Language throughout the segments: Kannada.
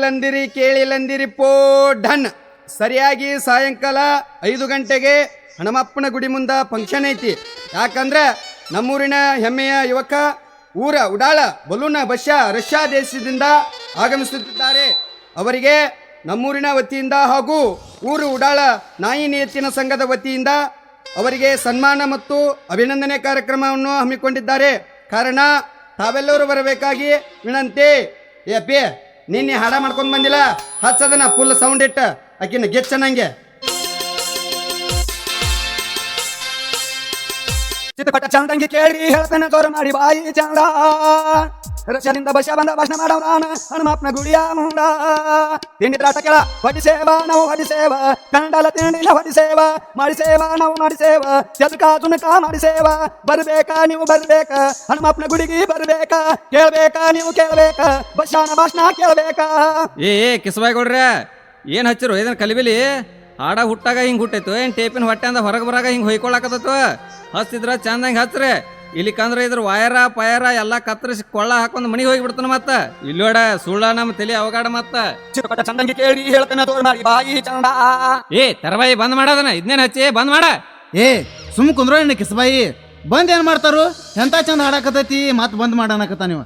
ನೋಡಿಲ್ಲಂದಿರಿ ಕೇಳಿಲ್ಲಂದಿರಿ ಪೋ ಡನ್. ಸರಿಯಾಗಿ ಸಾಯಂಕಾಲ 5 ಗಂಟೆಗೆ ಹನುಮಪ್ಪನ ಗುಡಿ ಮುಂದ ಫಂಕ್ಷನ್ ಐತಿ. ಯಾಕಂದ್ರೆ ನಮ್ಮೂರಿನ ಹೆಮ್ಮೆಯ ಯುವಕ ಊರ ಉಡಾಳ ಬಲೂನ ಬಶ್ಯ ರಷ್ಯಾ ದೇಶದಿಂದ ಆಗಮಿಸುತ್ತಿದ್ದಾರೆ. ಅವರಿಗೆ ನಮ್ಮೂರಿನ ವತಿಯಿಂದ ಹಾಗೂ ಊರು ಉಡಾಳ ನಾಯಿ ನೇತಿನ ಸಂಘದ ವತಿಯಿಂದ ಅವರಿಗೆ ಸನ್ಮಾನ ಮತ್ತು ಅಭಿನಂದನೆ ಕಾರ್ಯಕ್ರಮವನ್ನು ಹಮ್ಮಿಕೊಂಡಿದ್ದಾರೆ. ಕಾರಣ ತಾವೆಲ್ಲರೂ ಬರಬೇಕಾಗಿ ವಿನಂತಿ. ಏಪಿ ನಿನ್ನೆ ಹಾಡ ಮಾಡ್ಕೊಂಡು ಬಂದಿಲ್ಲ, ಹಚ್ಚದನ ಫುಲ್ ಸೌಂಡ್ ಇಟ್ಟ ಆಕಿನ ಗೆಚ್ಚನಂಗೆ. ಚಿತ್ರಪಟ ಚಂದಂಗಿ ಕೇಳಿ ಹೇಳ್ತಾನೆ ತೋರ ಮಾಡಿ ಬಾಯಿ ಚಂದ. ರಚನಿಂದ ಬಶ ಬಂದ ಭಾಷಣ ಮಾಡವರಾನ ಹನುಮಪ್ಪನ ಗುಡಿಯ ಮುಂದ. ತಿಂಡಿ ತ್ರಾಟ ಕೆಳ ಹೊಡಿ ಸೇವಾ ನಾವು ಹೊಡಿ ಸೇವಾ, ಕಂಡಲ ತಿಂಡಿಲ ಹೊಡಿ ಸೇವಾ, ಮಾಡಿ ಸೇವಾ ನಾವು ಮಾಡಿ ಸೇವಾ, ಚದುಕ ತುಣಕ ಮಾಡಿ ಸೇವಾ. ಬರ್ಬೇಕಾ ನೀವು ಬರ್ಬೇಕಾ, ಹನುಮಪ್ಪನ ಗುಡಿಗೆ ಬರ್ಬೇಕಾ, ಕೇಳ್ಬೇಕಾ ನೀವು ಕೇಳ್ಬೇಕಾ, ಬಶಾನ ಭಾಷಣ ಕೇಳ್ಬೇಕಾ. ಕಿಸಬಾಯಿಗೌಡ್ರೆ ಏನ್ ಹಚ್ಚಿರು ಇದನ್ನ ಕಲಿಬಿಲಿ? ಹಾಡ ಹುಟ್ಟಾಗ ಹಿಂಗೆ ಹುಟ್ಟೈತು ಏನು ಟೇಪಿನ ಹೊಟ್ಟೆ ಅಂದ ಹೊರಗೆ ಬರಾಗ ಹಿಂಗೆ ಹೊಯ್ಕೊಳಕತ್ತು? ಹಚ್ತಿದ್ರ ಚಂದಂಗೆ ಹಚ್ಚ್ರೆ. ಇಲ್ಲಿಕಂದ್ರೆ ಇದ್ರ ವಯರ ಪಯರ ಎಲ್ಲ ಕತ್ತರಿಸಿ ಕೊಳ್ಳ ಹಾಕೊಂಡ್ ಮನಿಗೆ ಹೋಗಿಬಿಡ್ತಾನ. ಮತ್ತ ಇಲ್ಲೋಡ ಸುಳ್ಳ ನಮ್ಮ ತಲೆ ಅವಗಾಡ. ಮತ್ತ ಚಂದಂಗೆ ಕೇಳಿ ಹೇಳ್ತಾನೆ ತೋರ್ ಮಾಡಿ ಬಾಯಿ ಚಂದ. ತೆರಬಾಯಿ ಬಂದ್ ಮಾಡದನ ಇದನ್ನೇನು ಹಚ್ಚಿ ಬಂದ್ ಮಾಡ. ಸುಮ್ ಕುಂದ್ರ ಇನ್ನ ಕಿಸಬಾಯಿ ಬಂದ್ ಏನ್ ಮಾಡ್ತಾರು? ಎಂತ ಚಂದ ಹಾಡಾಕತೈತಿ ಮತ್ ಬಂದ್ ಮಾಡಾನಕತ್ತ ನೀವು.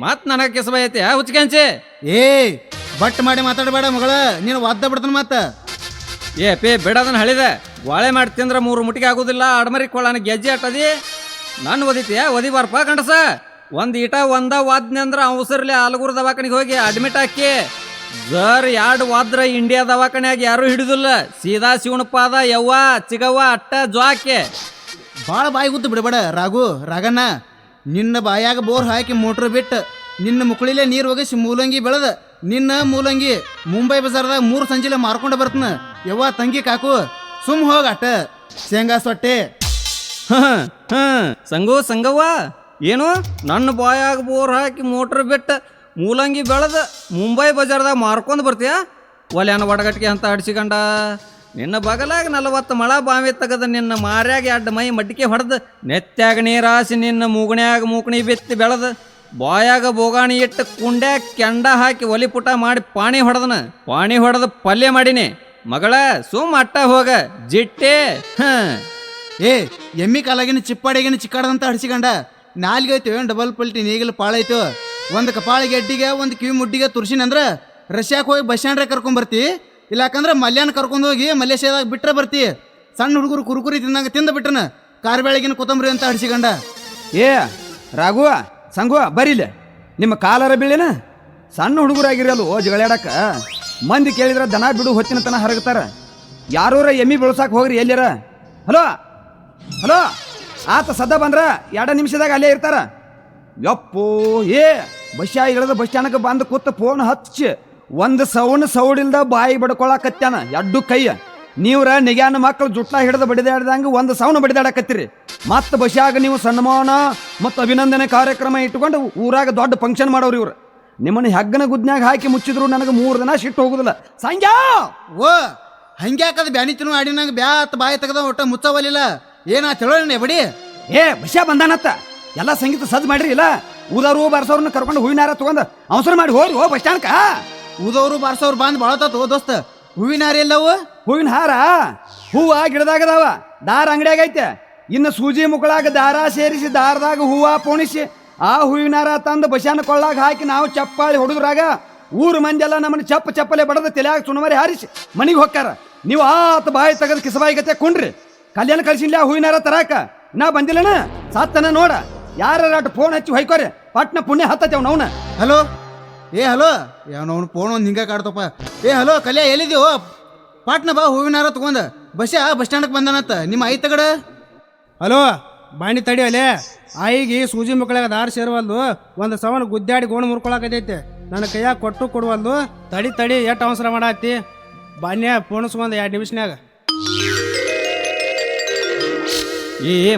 ಮತ್ ನನಗ ಕಿಸಬಾಯಿ ಐತಿ ಹುಚ್ಕಂಚಿ. ಬಟ್ ಮಾಡಿ ಮಾತಾಡಬೇಡ ಮಗಳ, ನೀನು ಒದ್ದ ಬಿಡ್ತಾನ ಮತ್ತ. ಬಿಡದನ್ನ ಹಳಿದ ಬಾಳೆ ಮಾಡಿ ತಿಂದ್ರ 3 ಮುಟ್ಟಿಗೆ ಆಗುದಿಲ್ಲ. ಅಡಮರಿ ಕೊಳ್ಳನ ಗೆಜ್ಜೆ ಅಟ್ಟದಿ ನಾನು ಒದಿತೀಯ? ಒದಿಬಾರಪ್ಪ ಗಂಡಸ. ಒಂದ್ ಈಟ ಒಂದ ವಾದ್ನೆ ಅಂದ್ರ ಅವಸರ್ಲಿ ಆಲಗೂರು ದವಾಖಾನಿಗೆ ಹೋಗಿ ಅಡ್ಮಿಟ್ ಹಾಕಿ. ಜರ್ 2 ವಾದ್ರ ಇಂಡಿಯಾ ದವಾಖಾನ್ಯಾಗ ಯಾರು ಹಿಡಿದಿಲ್ಲ. ಸೀದಾ ಶಿವಣಪಾದ ಯವ್ವ ಚಿಗವ್ವ ಅಟ್ಟ ಜ್ವಾಕೆ. ಭಾಳ ಬಾಯಿ ಗುದ್ದು ಬಿಡಬೇಡ ರಾಘು ರಾಗಣ್ಣ. ನಿನ್ನ ಬಾಯಾಗ ಬೋರ್ ಹಾಕಿ ಮೋಟ್ರ್ ಬಿಟ್ಟು ನಿನ್ನ ಮುಕುಳಿಲೆ ನೀರು ಒಗಸಿ ಮೂಲಂಗಿ ಬೆಳೆದ ನಿನ್ನ ಮೂಲಂಗಿ ಮುಂಬೈ ಬಜಾರ್ದಾಗ 3 ಸಂಜಿಲೆ ಮಾರ್ಕೊಂಡು ಬರ್ತನ. ಯವ್ವ ತಂಗಿ ಕಾಕು ಸುಮ್ ಹೋಗ ಅಟ್ಟ ಶೇಂಗಾ ಸೊಟ್ಟೆ. ಸಂಗವ್ವ ಏನು ನನ್ನ ಬಾಯಾಗ ಬೋರ್ ಹಾಕಿ ಮೋಟ್ರ್ ಬಿಟ್ಟು ಮೂಲಂಗಿ ಬೆಳೆದ ಮುಂಬೈ ಬಜಾರ್ದಾಗ ಮಾರ್ಕೊಂಡು ಬರ್ತೀಯ? ಒಲ್ಯಾನ ಒಡಗಟ್ಟಿಗೆ ಅಂತ ಅಡ್ಸಿಕೊಂಡ ನಿನ್ನ ಬಗಲಾಗ 40 ಮಳ ಬಾವಿ ತಗದ ನಿನ್ನ ಮಾರ್ಯಾಗ 2 ಮೈ ಮಡ್ಡಿಕೆ ಹೊಡೆದ ನೆತ್ಯಾಗ ನೀರಾಸಿ ನಿನ್ನ ಮೂಗಣ್ಯಾಗ ಮೂಕಣಿ ಬೆತ್ತಿ ಬೆಳೆದ ಬಾಯಾಗ ಬೋಗಾಣಿ ಇಟ್ಟು ಕುಂಡ್ಯಾಗ ಕೆಂಡ ಹಾಕಿ ಒಲಿ ಪುಟ ಮಾಡಿ ಪಾಣಿ ಹೊಡೆದ ಪಲ್ಯ ಮಾಡೀನಿ. ಮಗಳ ಸುಮ್ ಅಟ್ಟ ಹೋಗ ಜಿಟ್ಟೆ. ಎಮ್ಮಿ ಕಾಲಾಗಿನ ಚಿಪ್ಪಾಡಿಗಿನ ಚಿಕ್ಕಾಡದಂತ ಹಡಿಸಿಕೊಂಡ ನಾಲ್ಗೆ ಐತಿ ಡಬಲ್ ಪಲ್ಟಿ ನೇಗಿಲು ಪಾಳೈತು. ಒಂದು ಕಪಾಳಿಗೆ ಎಡ್ಡಿಗೆ ಒಂದು ಕಿವಿ ಮುಡ್ಡಿಗೆ ತುರ್ಸಿನಂದ್ರ ರಷ್ಯಾಕ್ಕೆ ಹೋಗಿ ಬಸ್ ಸ್ಟ್ಯಾಂಡ್ರೆ ಕರ್ಕೊಂಬರ್ತಿ. ಇಲ್ಲಾಕಂದ್ರೆ ಮಲ್ಯಾನ ಕರ್ಕೊಂಡು ಹೋಗಿ ಮಲೇಷ್ಯಾದಾಗ ಬಿಟ್ರೆ ಬರ್ತಿ. ಸಣ್ಣ ಹುಡುಗರು ಕುರುಕುರಿ ತಿಂದಂಗ ತಿಂದ ಬಿಟ್ರನ ಕಾರ್ ಬೆಳಗಿನ ಕೊತ್ತಂಬರಿ ಅಂತ ಹಡಿಸಿಕೊಂಡ. ರಾಘು ಸಂಗು ಬರೀಲೆ ನಿಮ್ಮ ಕಾಲರ ಬೀಳಿನ ಸಣ್ಣ ಹುಡುಗರಾಗಿರಲ್ಲ ಜಗಳಾಡಕ. ಮಂದಿ ಕೇಳಿದ್ರೆ ದನ ಬಿಡು ಹೊತ್ತಿನ ತನ ಹರಗ್ತಾರ. ಯಾರೂರ ಎಮ್ಮಿ ಬೆಳ್ಸಾಕ್ ಹೋಗ್ರಿ ಎಲ್ಲಿರ. ಹಲೋ ಹಲೋ ಆತ ಸದ್ದ ಬಂದ್ರ 2 ನಿಮಿಷದಾಗ ಅಲ್ಲೇ ಇರ್ತಾರ. ಯಪ್ಪೋ ಬಸ್ಯಾ ಇಳಿದ ಬಸ್ ಸ್ಟ್ಯಾಂಡ್ಗೆ ಬಂದು ಕೂತ ಫೋನ್ ಹಚ್ಚಿ ಒಂದು ಸೌಡಿಲ್ದ ಬಾಯಿ ಬಡ್ಕೊಳಕತ್ಯಾನ 2 ಕೈ. ನೀವ್ರ ನಿಗ್ಯಾನ ಮಕ್ಕಳು ಜುಟ್ಲ ಹಿಡಿದು ಬಡಿದಾಡ್ದಂಗೆ ಒಂದು ಸೌಂಡ್ ಬಡಿದಾಡಕತ್ತೀರಿ. ಮತ್ತೆ ಬಸ್ಯಾಗ ನೀವು ಸನ್ಮಾನ ಮತ್ತು ಅಭಿನಂದನೆ ಕಾರ್ಯಕ್ರಮ ಇಟ್ಕೊಂಡು ಊರಾಗ ದೊಡ್ಡ ಫಂಕ್ಷನ್ ಮಾಡೋರು ಇವ್ರು. ನಿಮ್ಮನ್ನ ಹೆಗ್ಗನ ಗುದ್ನ್ಯಾಗ ಹಾಕಿ ಮುಚ್ಚಿದ್ರು ನನಗೆ 3 ದಿನ ಸಿಟ್ಟು ಹೋಗುದಿಲ್ಲ. ಸಂಜಾ ಹಂಗ್ಯಾಕದ ಬ್ಯಾನಿತಿನೂ ಆಡಿನಂಗೆ ಬ್ಯಾತ್ ಬಾಯಿ ತೆಗದ ಒಟ್ಟ ಮುಚ್ಚವಲಿಲ್ಲ. ಏನಾ ತಿಳೋಣ ಬಡಿ. ಬಸ್ಯಾ ಬಂದಾನತ್ತ ಎಲ್ಲ ಸಂಗೀತ ಸಜ್ಜು ಮಾಡ್ರಿ. ಇಲ್ಲ ಊದವ್ರು ಬಾರ್ಸವ್ರನ್ನ ಕರ್ಕೊಂಡು ಹೂವಿನಾರ ತಗೊಂಡ್ ಅವಸರ ಮಾಡಿ ಹೋಗ್ರಿ ಬಸ್ ಸ್ಟ್ಯಾಂಡ್ಕ. ಊದವ್ರು ಬಾರ್ಸವ್ರು ಬಂದ್ ಬಾಳತೋ ದೋಸ್ತ. ಹೂವಿನ ಹಾರ ಎಲ್ಲವು? ಹೂವಿನ ಹಾರ ಹೂವ ಗಿಡದಾಗದಾವ, ದಾರ ಅಂಗಡಿಯಾಗ ಐತೆ. ಇನ್ನು ಸೂಜಿ ಮುಕ್ಕಳಾಗ ದಾರ ಸೇರಿಸಿ ದಾರದಾಗ ಹೂವ ಪೋಣಿಸಿ ಆ ಹೂವಿನ ಹಾರ ತಂದು ಬಸ್ಯಾನ ಕೊಳ್ಳಾಗ ಹಾಕಿ ನಾವು ಚಪ್ಪಾಳಿ ಹೊಡೆದ್ರಾಗ ಊರು ಮಂದಿ ಎಲ್ಲ ನಮ್ಮನ್ನ ಚಪ್ಪಲೆ ಬಡದ ತಲೆಯಾಗ ಸುಣಮರಿ ಹಾರಿಸಿ ಮನಿಗೆ ಹೊಕ್ಕಾರ. ನೀವು ಆತ ಬಾಯಿ ತೆಗೆದು ಕಿಸಬಾಯಿ ಗತೆ ಕುಂಡ್ರಿ. ಕಲ್ಯಾಣ ಕಳ್ಸಿಲ್ಲ ಹೂವಿನ ಹಾರ ತರಾಕ ನಾ ಬಂದಿಲ್ಲನ ಸಾತ್ತನ ನೋಡ. ಯಾರ ಫೋನ್ ಹಚ್ಚಿ ಹೊಯ್ಕೋರಿ ಪಟ್ನ ಪುಣ್ಯ ಹತ್ತತೇವ್ ನವ್ನ. ಹಲೋ ಹಲೋ ಯಾವನವ್ನು ಫೋನ್ ಒಂದು ಹಿಂಗ ಕಾಡ್ತಪ್ಪ. ಹಲೋ ಕಲ್ಯಾ ಎಲ್ಲಿದ್ದೀವೋ? ಪಾಟ್ನ ಬಾ ಹೂವಿನ ಹಾರ ತಗೊಂಡ ಬಸ್ ಸ್ಟ್ಯಾಂಡ್ಗೆ ಬಂದಾನತ್ತ ನಿಮ್ಮ ಐ ತಗಡ. ಹಲೋ ಬಾಣಿ ತಡಿ ಅಲ್ಲೇ ಆಯಿಗೆ ಸೂಜಿ ಮಕ್ಕಳಾಗ ದಾರ ಸೇರುವಲ್ದು. ಒಂದು ಸವನ್ ಗುದ್ದಾಡಿ ಗೋಣ್ ಮುರ್ಕೊಳಕೈತೆ. ನನ್ನ ಕೈಯಾಗ ಕೊಟ್ಟು ಕೊಡುವಲ್ದು. ತಡಿ ಎಷ್ಟು ಅವಸರ ಮಾಡತ್ತಿ? ಬಾಣ್ಯ ಪೋಣಿಸ್ಕೊಂಡ್ 2 ನಿಮಿಷನ್ಯಾಗ.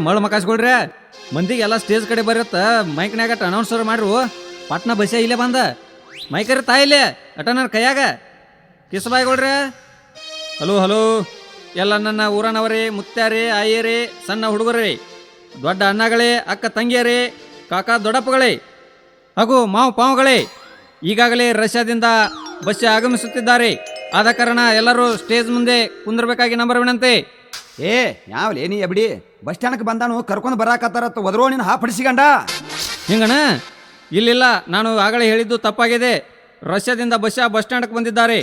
ಮಳು ಮಕಾಸ್ಕೊಳ್ರಿ ಮಂದಿಗೆ ಎಲ್ಲ ಸ್ಟೇಜ್ ಕಡೆ ಬರತ್ತ ಮೈಕ್ನ್ಯಾಗ ಅನೌನ್ಸರ್ ಮಾಡ್ರು. ಪಟ್ನ ಬಸ್ಸ ಇಲ್ಲೇ ಬಂದ ಮೈಕರಿ ತಾಯಿಲ್ಲೇ ಅಟ ನನ್ನ ಕೈಯಾಗ. ಕಿಸಬಾಯಿಗೌಡ್ರೆ ಹಲೋ ಎಲ್ಲ ನನ್ನ ಊರನವರೇ, ಮುತ್ಯಾರೇ, ಆಯ್ಯರೇ, ಸಣ್ಣ ಹುಡುಗರೇ, ದೊಡ್ಡ ಅಣ್ಣಗಳೇ, ಅಕ್ಕ ತಂಗಿಯರೇ, ಕಾಕ ದೊಡ್ಡಪ್ಪಗಳೇ ಹಾಗೂ ಮಾವು ಪಾವುಗಳೇ, ಈಗಾಗಲೇ ರಷ್ಯಾದಿಂದ ಬಸ್ ಆಗಮಿಸುತ್ತಿದ್ದಾರೆ. ಆದ ಕಾರಣ ಎಲ್ಲರೂ ಸ್ಟೇಜ್ ಮುಂದೆ ಕುಂದಿರ್ಬೇಕಾಗಿ ನಂಬರ್ ವಿನಂತಿ. ಏ ಯಾವ್ಲೇ ನೀ ಎಬ್ಡಿ ಬಸ್ ಸ್ಟ್ಯಾಂಡ್ಗೆ ಬಂದಾನು ಕರ್ಕೊಂಡು ಬರಾಕತ್ತಾರತ್ತ ಒದರೋ ನೀನು ಹಾಪಡಿಸಿಗಂಡ. ಹಿಂಗಣ ಇಲ್ಲಿಲ್ಲ, ನಾನು ಆಗಲೇ ಹೇಳಿದ್ದು ತಪ್ಪಾಗಿದೆ. ರಷ್ಯಾದಿಂದ ಬಸ್ ಸ್ಟ್ಯಾಂಡ್ಗೆ ಬಂದಿದ್ದಾರೆ.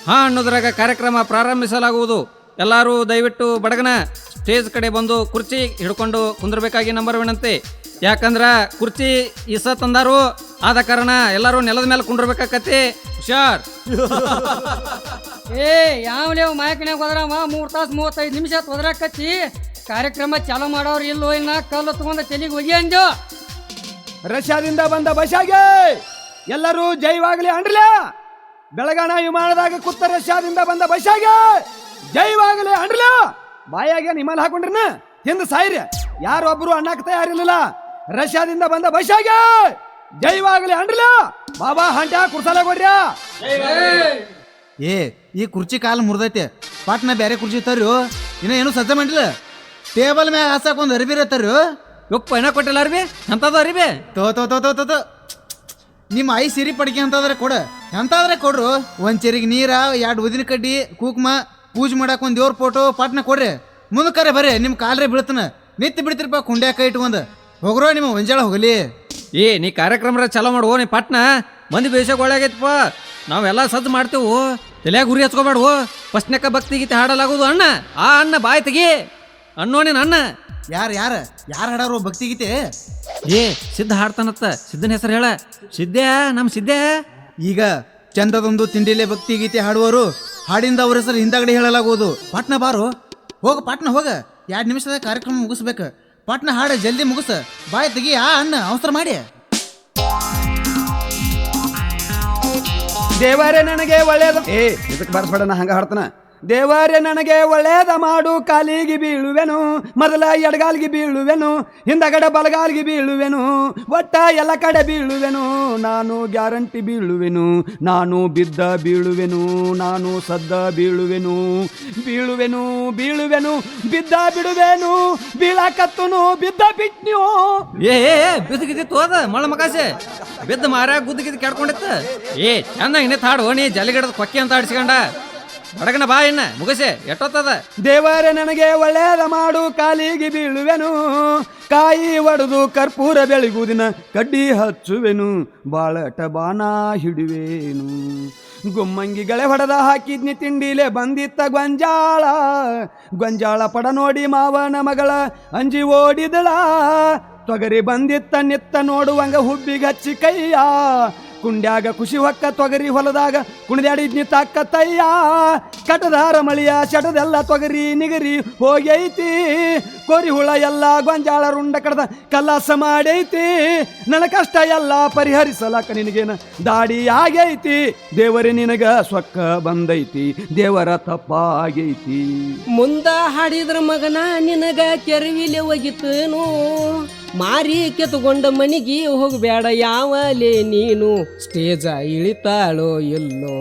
ಹಾಂ ಅನ್ನೋದ್ರಾಗ ಕಾರ್ಯಕ್ರಮ ಪ್ರಾರಂಭಿಸಲಾಗುವುದು. ಎಲ್ಲರೂ ದಯವಿಟ್ಟು ಬಡಗನ ಸ್ಟೇಜ್ ಕಡೆ ಬಂದು ಕುರ್ಚಿ ಹಿಡ್ಕೊಂಡು ಕುಂದಿರ್ಬೇಕಾಗಿ ನಂಬರ್ ವಿನಂತಿ. ಯಾಕಂದ್ರ ಕುರ್ಚಿ ಇಸ ತಂದಾರು, ಆದ ಕಾರಣ ಎಲ್ಲರೂ ನೆಲದ ಮೇಲೆ ಕುಂಡಿರ್ಬೇಕಾಕತಿ. ಹುಷಾರ್. ಏ ಯಾವ್ಲೇವ್ ಮಾಯಕನ್ಯಾಗ ಹೋದ್ರವ 3 ತಾಸು 35 ನಿಮಿಷ ಹೋದ್ರಾಕತ್ತಿ. ಕಾರ್ಯಕ್ರಮ ಚಾಲೂ ಮಾಡೋರು ಇಲ್ಲೋ ಇನ್ನ ಕಲ್ಲು ತಗೊಂಡ ತೆಲಿಗೆ ಹೋಗಿ ಅಂದ್ಯೋ. ರಷ್ಯಾದಿಂದ ಬಂದ ಬಸ್ಸಾಗೆ ಎಲ್ಲರೂ ಜೈವಾಗಲಿ ಅಂಡ್ಲ. ಬೆಳಗಾಣ ವಿಮಾನದಾಗ ಕೂತ ರಷ್ಯಾದಿಂದ ಬಂದ ಬಸ್ಸಾಗೆ ಜೈವಾಗಲಿ ಅಂಡ್ಲ. ಬಾಯಾಗೆ ನಿಮ್ಮಲ್ಲಿ ಹಾಕೊಂಡ್ರನ ಹಿಂದ ಸಾಯ್ರಿ. ಯಾರೊಬ್ರು ಅನ್ನಕ್ಕೆ ತಯಾರಿರ್ಲಿಲ್ಲ. ರಷ್ಯಾದಿಂದ ಬಂದ ಬಸ್ಸಾಗೆ ಜೈವಾಗಲಿ ಅಂಡ್ಲ. ಬಾಬಾ ಹಂಟ್ಯಾ ಕುರ್ಸಾಲ ಕೊಡ್ರ್ಯಾ. ಏ ಈ ಕುರ್ಚಿ ಕಾಲು ಮುರಿದೈತೆ, ಪಾಟ್ನ ಬೇರೆ ಕುರ್ಚಿ ತರ್ರು. ಇನ್ನ ಏನು ಸಜ್ಜ ಮಾಡಿಲ್ಲ. ಟೇಬಲ್ ಮ್ಯಾಗ ಹಾಸಕ್ ಒಂದು ಅರಿಬಿ ತರ್ರು. ಯಪ್ಪ ಏನ ಕೊಟ್ಟಿಲ್ಲ ಅರಿಬಿ, ಎಂತದ ಅರಿಬಿ? ತೋ ತೋ ತೋ ತೋ ತೋ ನಿಮ್ಮ ಐ ಸಿರಿ ಪಡಿಕೆ ಅಂತಂದ್ರೆ ಎಂತಾದ್ರೆ ಕೊಡ್ರು. ಒಂದ್ ಚೆರಿಗೆ ನೀರ, 2 ಉದಿನ ಕಡ್ಡಿ, ಕುಕ್ಮ, ಪೂಜೆ ಮಾಡಕ್ ಒಂದ್ ದೇವ್ರ ಫೋಟೋ ಪಾಟ್ನ ಕೊಡ್ರಿ. ಮುಂದಕ್ಕರೆ ಬರ್ರಿ, ನಿಮ್ ಕಾಲ್ರೆ ಬೀಳ್ತಾನ. ನಿತ್ಯ ಬಿಡ್ತಿರ್ಪ ಕುಂಡ್ಯಾಕ ಇಟ್ಕೊಂಡ್ ಹೋಗ್ರೋ ನಿಮ್ಮ ಒಂಜಾಳ ಹೋಗಲಿ. ಏ ನೀ ಕಾರ್ಯಕ್ರಮ ಚಾಲೋ ಮಾಡುವ ನೀ ಪಟ್ನ. ಮಂದಿ ಬೇಷಕ್ ಒಳಗೈತಪ್ಪ. ನಾವೆಲ್ಲ ಸದ್ದು ಮಾಡ್ತೇವು. ತಲೆಯಾಗ ಗುರಿ ಹಚ್ಕೋಬೇಡ್ವು. ಫಸ್ಟ್ನಕ್ಕ ಭಕ್ತಿ ಗೀತೆ ಹಾಡಲಾಗುವುದು ಅಣ್ಣ. ಆ ಅಣ್ಣ ಬಾಯ್ ತೆಗಿ ಅನ್ನೋ ನೀನು ಅಣ್ಣ. ಯಾರು ಹಾಡಾರು ಭಕ್ತಿ ಗೀತೆ? ಏ ಸಿದ್ಧ ಹಾಡ್ತಾನತ್ತ. ಸಿದ್ಧನ ಹೆಸರು ಹೇಳ. ಸಿದ್ಧ, ನಮ್ಮ ಸಿದ್ಧ. ಈಗ ಚಂದದೊಂದು ತಿಂಡಿಲೆ ಭಕ್ತಿ ಗೀತೆ ಹಾಡುವರು. ಹಾಡಿಂದ ಅವ್ರ ಹೆಸರು ಹಿಂದಗಡೆ ಹೇಳಲಾಗುವುದು. ಪಾಟ್ನ ಬಾರು, ಹೋಗ ಪಾಟ್ನ ಹೋಗ. 2 ನಿಮಿಷದ ಕಾರ್ಯಕ್ರಮ ಮುಗಿಸ್ಬೇಕು. ಪಾಟ್ನ ಹಾಡ ಜಲ್ದಿ ಮುಗಿಸ. ಬಾಯ್ ತೆಗಿ ಆ ಅಣ್ಣ ಅವಸರ ಮಾಡಿ. ದೇವರೇ ನನಗೆ ಒಳ್ಳೇದ. ಏ ಇದಕ್ಕೆ ಬರ್ಸ್ಬೇಡ, ನಾ ಹಂಗ ಹಾಡ್ತಾನ. ದೇವರೇ ನನಗೆ ಒಳ್ಳೇದ ಮಾಡು, ಕಾಲಿಗೆ ಬೀಳುವೆನು, ಮೊದಲ ಎಡಗಾಲಿಗೆ ಬೀಳುವೆನು, ಹಿಂದಗಡೆ ಬಲಗಾಲಿಗೆ ಬೀಳುವೆನು, ಒಟ್ಟ ಎಲ್ಲ ಕಡೆ ಬೀಳುವೆನು. ನಾನು ಗ್ಯಾರಂಟಿ ಬೀಳುವೆನು, ನಾನು ಬಿದ್ದ ಬೀಳುವೆನು, ನಾನು ಸದ್ದ ಬೀಳುವೆನು, ಬೀಳುವೆನು ಬೀಳುವೆನು, ಬಿದ್ದ ಬಿಡುವೆನು, ಬೀಳಾಕತ್ತುನು ಬಿದ್ದ ಬಿಟ್ನ್ಯೂ. ಏ ಬಿದ್ದುಗಿದ್ದಿತ್ತು ಹೋದ ಮಳ ಮಕಾಸೆ. ಬಿದ್ದ ಮಾರ್ಯಾಗ ಗುದ್ದುಗಿದ್ದು ಕೆಡ್ಕೊಂಡಿತ್ತ. ಏ ಚಂದ ಇನ್ನೇ ಹಾಡು. ನೀ ಜಲಿಗಡದ ಕೊಕ್ಕಿ ಅಂತ ಆಡಿಸ್ಕೊಂಡ ಬಡಗನ ಬಾ ಇನ್ನ ಮುಗಸೆ ಎಷ್ಟೊತ್ತದ. ದೇವರೇ ನನಗೆ ಒಳ್ಳೇದ ಮಾಡು, ಕಾಲಿಗೆ ಬೀಳುವೆನು, ಕಾಯಿ ಒಡೆದು ಕರ್ಪೂರ ಬೆಳಗುದಿನ ಕಡ್ಡಿ ಹಚ್ಚುವೆನು, ಬಾಳಟ ಬಾಣ ಹಿಡುವೆನು, ಗುಮ್ಮಂಗಿಗಳೇ ಹೊಡೆದ ಹಾಕಿದ್ನಿ ತಿಂಡಿಲೆ ಬಂದಿತ್ತ ಗೊಂಜಾಳ, ಗೊಂಜಾಳ ಪಡ ನೋಡಿ ಮಾವನ ಮಗಳ ಅಂಜಿ ಓಡಿದಳ, ತೊಗರಿ ಬಂದಿತ್ತ ನಿತ್ತ ನೋಡುವಂಗ ಹುಬ್ಬಿಗೆ ಹಚ್ಚಿ ಕೈಯ, ಕುಂಡ್ಯಾಗ ಖುಷಿ ಹೊಕ್ಕ ತೊಗರಿ ಹೊಲದಾಗ ಕುಣಿದಾಡಿದ್ನಿ ತಾಕ ತಯ್ಯ, ಕಟದಾರ ಮಳಿಯ ಚಟದೆಲ್ಲ ತೊಗರಿ ನಿಗರಿ ಹೋಗೈತಿ, ಕೋರಿ ಹುಳ ಎಲ್ಲ ಗೊಂಜಾಳ ರುಂಡ ಕಡದ ಕಲಾಸ ಮಾಡೈತಿ, ನನ್ನ ಕಷ್ಟ ಎಲ್ಲ ಪರಿಹರಿಸಲಾಕ ನಿನಗೇನ ದಾಡಿ ಆಗೈತಿ, ದೇವರೇ ನಿನಗ ಸೊಕ್ಕ ಬಂದೈತಿ, ದೇವರ ತಪ್ಪಾಗೈತಿ. ಮುಂದ ಹಾಡಿದ್ರ ಮಗನ ನಿನಗ ಕೆರವಿಲೆ ಒಗಿತನು, ಮಾರಿ ಕೆತ್ತುಕೊಂಡ ಮನಿಗೆ ಹೋಗಬೇಡ ಯಾವಲೇ ನೀನು, ಸ್ಟೇಜ ಇಳಿತಾಳೋ ಇಲ್ಲೋ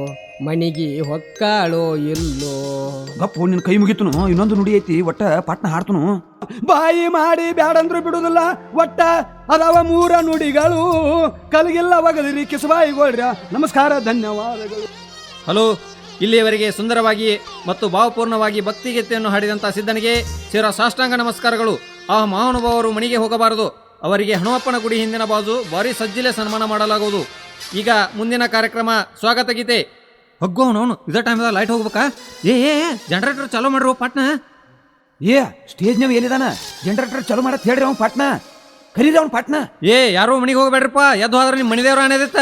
ಮನಿಗೆ ಹೊಕ್ಕಾಳೋ ಇಲ್ಲೋ. ಗಪ್ಪು ನಿನ್ನ ಕೈ ಮುಗಿತನು, ಇನ್ನೊಂದು ನುಡಿ ಐತಿ, ಒಟ್ಟ ಪಾಟ್ನ ಹಾಡ್ತನು. ಬಾಯಿ ಮಾಡಿ ಬ್ಯಾಡಂದ್ರು ಬಿಡುದಿಲ್ಲ, ಒಟ್ಟ ಅದಾವ 3 ನುಡಿಗಳು, ಕಲಗಿಲ್ಲ ಒಗದಿರಿ ಕಿಸಬಾಯಿಗೋಳ್ರ. ನಮಸ್ಕಾರ, ಧನ್ಯವಾದಗಳು. ಹಲೋ, ಇಲ್ಲಿಯವರೆಗೆ ಸುಂದರವಾಗಿ ಮತ್ತು ಭಾವಪೂರ್ಣವಾಗಿ ಭಕ್ತಿಗೀತೆಯನ್ನು ಹಾಡಿದಂಥ ಸಿದ್ಧನಿಗೆ ಸೇರೋ ಸಾಷ್ಟಾಂಗ ನಮಸ್ಕಾರಗಳು. ಆ ಮಹಾನುಭಾವರು ಮನೆಗೆ ಹೋಗಬಾರದು. ಅವರಿಗೆ ಹನುಮಪ್ಪನ ಗುಡಿ ಹಿಂದಿನ ಬಾಜು ಭಾರಿ ಸಜ್ಜಿಲೆ ಸನ್ಮಾನ ಮಾಡಲಾಗುವುದು. ಈಗ ಮುಂದಿನ ಕಾರ್ಯಕ್ರಮ ಸ್ವಾಗತ ಗೀತೆ. ಹಗ್ಗೋ ಅವನು ಇದೇ ಟೈಮ್ದಾಗ ಲೈಟ್ ಹೋಗ್ಬೇಕಾ? ಏ ಜನರೇಟರ್ ಚಾಲೂ ಮಾಡ್ರು ಪಾಟ್ನ. ಏ ಸ್ಟೇಜ್ನಾಗ ಎಲ್ಲಿದಾನ? ಜನರೇಟರ್ ಚಾಲೂ ಮಾಡತ್ ಹೇಳ್ರಿ ಅವ್ನು ಪಾಟ್ನ, ಕರೀರಿ ಅವ್ನು ಪಾಟ್ನ. ಏ ಯಾರೋ ಮನೆಗೆ ಹೋಗ್ಬೇಡ್ರಪ್ಪ, ಎದ್ದು ಹೋದ್ರೆ ನಿಮ್ಮ ಮನೆದೇವ್ರ ಅನ್ನೋದಿತ್ತ.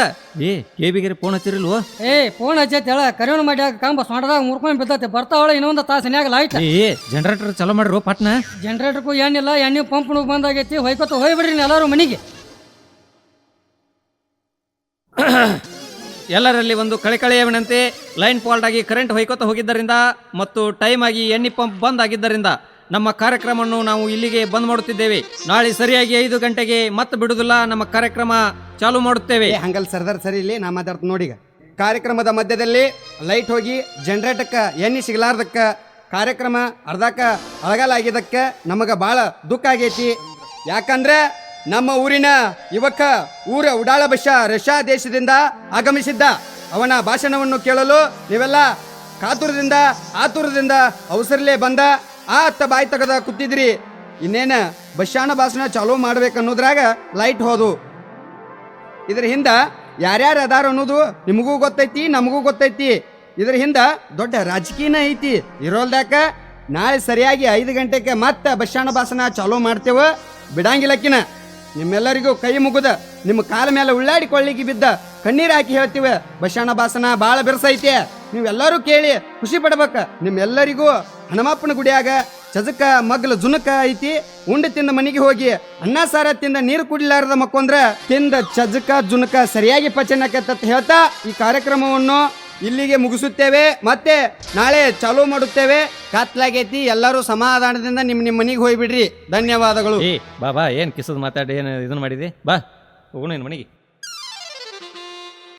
ಏ ಕೇಬಿಗಿರಿ ಫೋನ್ ಹಚ್ಚಿರಿಲ್ವೋ? ಏ ಫೋನ್ ಹಚ್ಚೈತಿ ಹೇಳ, ಕರಿವಣ ಮಾಡ್ಯಾಕ ಕಂಬ ಸೊಂಟದಾಗ ಮುರ್ಕೊಂಡ್ ಬಿದ್ದೈತಿ, ಬರ್ತಾವಳ ಇನ್ನೊಂದು ತಾಸನ್ಯಾಗ ಲೈಟ್. ಏ ಜನರೇಟರ್ ಚಾಲೂ ಮಾಡ್ರು ಪಾಟ್ನ. ಜನರೇಟರ್ಗೂ ಎಣ್ಣಿಲ್ಲ, ಎಣ್ಣೆ ಪಂಪ್ನು ಬಂದಾಗೈತಿ, ಹೊಯ್ಕೊತ ಹೋಗ್ಬಿಡ್ರಿ ಎಲ್ಲರೂ ಮನಿಗೆ. ಎಲ್ಲರಲ್ಲಿ ಒಂದು ಕಳೆಕಳೆಯ ವಿನಂತಿ. ಲೈನ್ ಫಾಲ್ಟ್ ಆಗಿ ಕರೆಂಟ್ ಹೊಯ್ಕೊತ ಹೋಗಿದ್ದರಿಂದ ಮತ್ತು ಟೈಮ್ ಆಗಿ ಎಣ್ಣೆ ಪಂಪ್ ಬಂದ್ ಆಗಿದ್ದರಿಂದ ನಮ್ಮ ಕಾರ್ಯಕ್ರಮವನ್ನು ನಾವು ಇಲ್ಲಿಗೆ ಬಂದ್ ಮಾಡುತ್ತಿದ್ದೇವೆ. ನಾಳೆ ಸರಿಯಾಗಿ 5 ಗಂಟೆಗೆ ಮತ್ತೆ ಬಿಡುವುದಿಲ್ಲ, ನಮ್ಮ ಕಾರ್ಯಕ್ರಮ ಚಾಲೂ ಮಾಡುತ್ತೇವೆ. ಹಂಗಲ್ ಸರ್ದಾರ್ ಸರಿ ಇಲ್ಲಿ ನಾ ಮಾತಾಡ್ತೀನಿ ನೋಡಿಗ. ಕಾರ್ಯಕ್ರಮದ ಮಧ್ಯದಲ್ಲಿ ಲೈಟ್ ಹೋಗಿ ಜನರೇಟರ್ಕ್ಕೆ ಎಣ್ಣೆ ಸಿಗಲಾರ್ದಕ್ಕೆ ಕಾರ್ಯಕ್ರಮ ಅರ್ಧಕ್ಕೆ ಅಳಗಲಾಗಿದ್ದಕ್ಕೆ ನಮಗೆ ಭಾಳ ದುಃಖ ಆಗೈತಿ. ಯಾಕಂದ್ರೆ ನಮ್ಮ ಊರಿನ ಯುವಕ ಊರ ಉಡಾಳ ಬಶ ರಷ್ಯಾ ದೇಶದಿಂದ ಆಗಮಿಸಿದ್ದ. ಅವನ ಭಾಷಣವನ್ನು ಕೇಳಲು ನೀವೆಲ್ಲ ಆತುರದಿಂದ ಅವಸರಲೇ ಬಂದ ಅತ್ತ ಬಾಯಿ ತೆಗದ ಕೂತಿದ್ರಿ. ಇನ್ನೇನ ಬಶಾಣ ಭಾಷಣ ಚಾಲೂ ಮಾಡ್ಬೇಕನ್ನೋದ್ರಾಗ ಲೈಟ್ ಹೋದು. ಇದ್ರ ಹಿಂದ ಯಾರ್ಯಾರು ಅದಾರ ಅನ್ನೋದು ನಿಮಗೂ ಗೊತ್ತೈತಿ, ನಮಗೂ ಗೊತ್ತೈತಿ. ಇದ್ರ ಹಿಂದ ದೊಡ್ಡ ರಾಜಕೀಯನ ಐತಿ. ಇರೋಲ್ದಾಕ ನಾಳೆ ಸರಿಯಾಗಿ 5 ಗಂಟೆಗೆ ಮತ್ತೆ ಬಶಾಣ ಭಾಷಣ ಚಾಲೂ ಮಾಡ್ತೇವ, ಬಿಡಂಗಿಲ್ಲಕ್ಕಿನ. ನಿಮ್ಮೆಲ್ಲರಿಗೂ ಕೈ ಮುಗುದ ನಿಮ್ಮ ಕಾಲ ಮೇಲೆ ಉಳ್ಳಾಡಿಕೊಳ್ಳಿಕ್ಕೆ ಬಿದ್ದ ಕಣ್ಣೀರು ಹಾಕಿ ಹೇಳ್ತೀವಿ, ಬಶಾಣ ಭಾಷಣ ಭಾಳ ಬಿರ್ಸೈತಿ. ನೀವೆಲ್ಲರೂ ಕೇಳಿ ಖುಷಿ ಪಡ್ಬೇಕ. ನಿಮ್ಮೆಲ್ಲರಿಗೂ ಹನುಮಪ್ಪನ ಗುಡಿಯಾಗ ಚಜಕ ಮಗ್ಲ ಜುನಕ ಐತಿ. ಉಂಡು ತಿಂದ ಮನೆಗೆ ಹೋಗಿ ಅನ್ನ ಸಾರ ತಿಂದ ನೀರು ಕುಡಿಲಾರದ ಮಕ್ಕೊಂದ್ರ ತಿಂದ ಚಜಕ ಜುನಕ ಸರಿಯಾಗಿ ಪಚನಕತ್ತ ಹೇಳ್ತಾ ಈ ಕಾರ್ಯಕ್ರಮವನ್ನು ಇಲ್ಲಿಗೆ ಮುಗಿಸುತ್ತೇವೆ. ಮತ್ತೆ ನಾಳೆ ಚಾಲೂ ಮಾಡುತ್ತೇವೆ. ಕತ್ಲಾಗೈತಿ, ಎಲ್ಲರೂ ಸಮಾಧಾನದಿಂದ ನಿಮ್ಮ ಮನೆಗೆ ಹೋಗ್ಬಿಡ್ರಿ. ಧನ್ಯವಾದಗಳು. ಬಾ ಏನ್ ಕಿಸದ್ ಮಾತಾಡಿ ಏನು ಇದನ್ನ ಮಾಡಿದಿ, ಬಾ ಹೋಗೋಣ ನಿನ್ ಮನೆಗೆ.